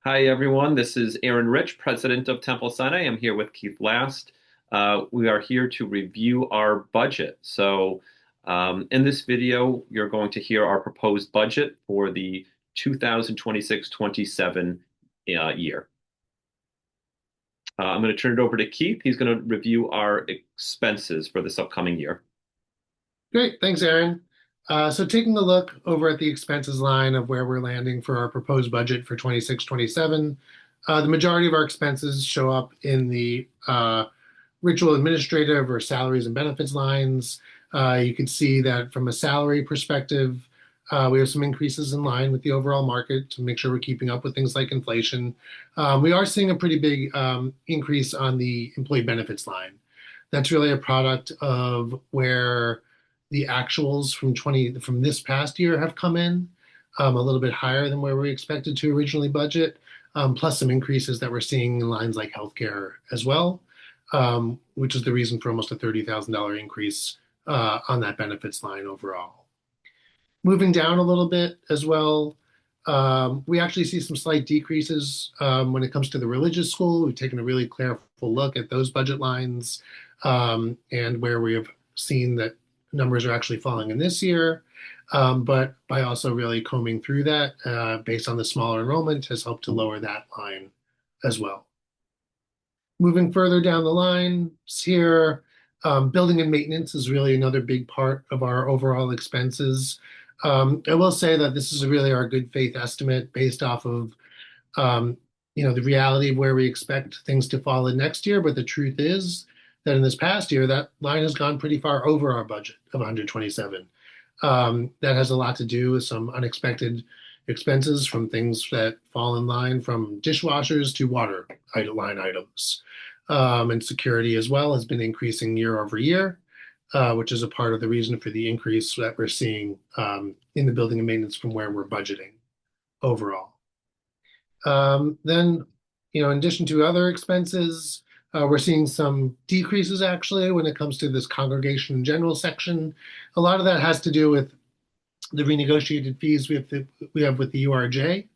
Hi, everyone. This is Aaron Rich, president of Temple Sinai. I'm here with Keith Last. We are here to review our budget. In this video, you're going to hear our proposed budget for the 2026-27 year. I'm going to turn it over to Keith. He's going to review our expenses for this upcoming year. Great. Thanks, Aaron. So taking a look over at the expenses line of where we're landing for our proposed budget for 26-27, the majority of our expenses show up in the ritual administrative or salaries and benefits lines. You can see that from a salary perspective, we have some increases in line with the overall market to make sure we're keeping up with things like inflation. We are seeing a pretty big increase on the employee benefits line. That's really a product of where the actuals from this past year have come in a little bit higher than where we expected to originally budget, plus some increases that we're seeing in lines like healthcare as well, which is the reason for almost a $30,000 increase on that benefits line overall. Moving down a little bit as well, we actually see some slight decreases when it comes to the religious school. We've taken a really careful look at those budget lines and where we have seen that numbers are actually falling in this year. But by also really combing through that based on the smaller enrollment has helped to lower that line as well. Moving further down the line here, building and maintenance is really another big part of our overall expenses. I will say that this is really our good faith estimate based off of the reality of where we expect things to fall in next year. But the truth is that in this past year, that line has gone pretty far over our budget of 127. That has a lot to do with some unexpected expenses from things that fall in line, from dishwashers to water line items. And security as well has been increasing year over year, which is a part of the reason for the increase that we're seeing in the building and maintenance from where we're budgeting overall. Then, in addition to other expenses, we're seeing some decreases actually when it comes to this congregation in general section. A lot of that has to do with the renegotiated fees we have with the URJ,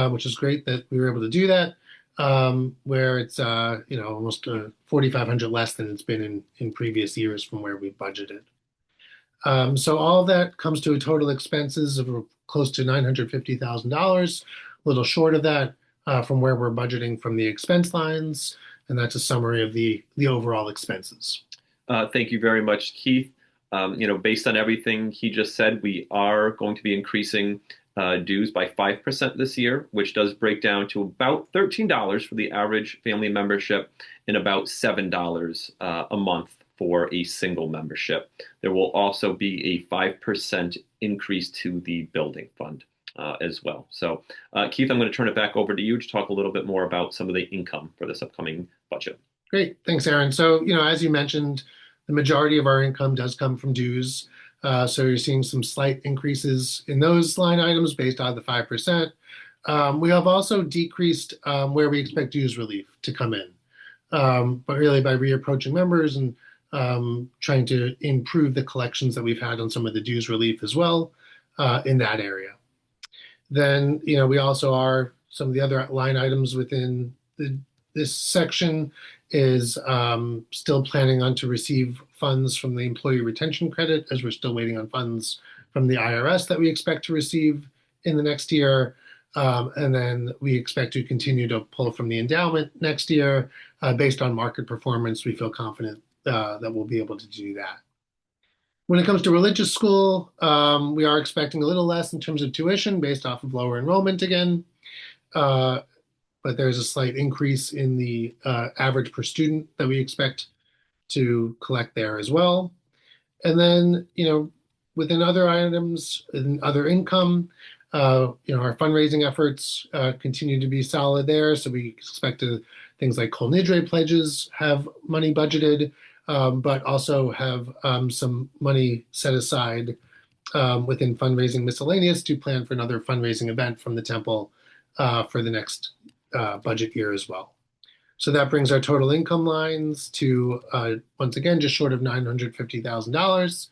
which is great that we were able to do that, where it's almost 4,500 less than it's been in previous years from where we budgeted. So all of that comes to a total expenses of close to $950,000, a little short of that from where we're budgeting from the expense lines. And that's a summary of the overall expenses. Thank you very much, Keith. Based on everything he just said, we are going to be increasing dues by 5% this year, which does break down to about $13 for the average family membership and about $7 a month for a single membership. There will also be a 5% increase to the building fund as well. So, Keith, I'm going to turn it back over to you to talk a little bit more about some of the income for this upcoming budget. Great. Thanks, Aaron. So, as you mentioned, the majority of our income does come from dues. So you're seeing some slight increases in those line items based on the 5%. We have also decreased where we expect dues relief to come in, but really by reapproaching members and trying to improve the collections that we've had on some of the dues relief as well in that area. Then, we also are some of the other line items within this section is still planning on to receive funds from the employee retention credit, as we're still waiting on funds from the IRS that we expect to receive in the next year. And then we expect to continue to pull from the endowment next year. Based on market performance, we feel confident that we'll be able to do that. When it comes to religious school, we are expecting a little less in terms of tuition based off of lower enrollment again. But there's a slight increase in the average per student that we expect to collect there as well. And then, within other items and other income, our fundraising efforts continue to be solid there. So we expect things like Kol Nidre pledges have money budgeted, but also have some money set aside within fundraising miscellaneous to plan for another fundraising event from the temple for the next budget year as well. So that brings our total income lines to, once again, just short of $950,000.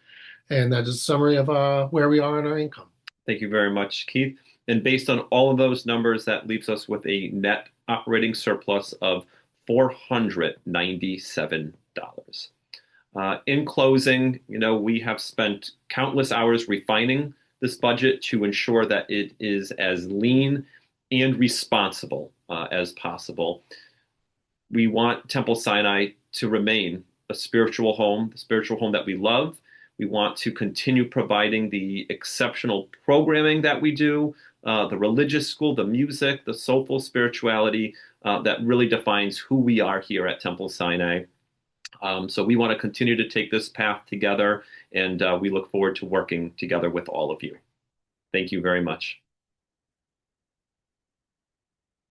And that is a summary of where we are in our income. Thank you very much, Keith. And based on all of those numbers, that leaves us with a net operating surplus of $497. In closing, we have spent countless hours refining this budget to ensure that it is as lean and responsible as possible. We want Temple Sinai to remain a spiritual home, the spiritual home that we love. We want to continue providing the exceptional programming that we do, the religious school, the music, the soulful spirituality that really defines who we are here at Temple Sinai. So we want to continue to take this path together, and we look forward to working together with all of you. Thank you very much.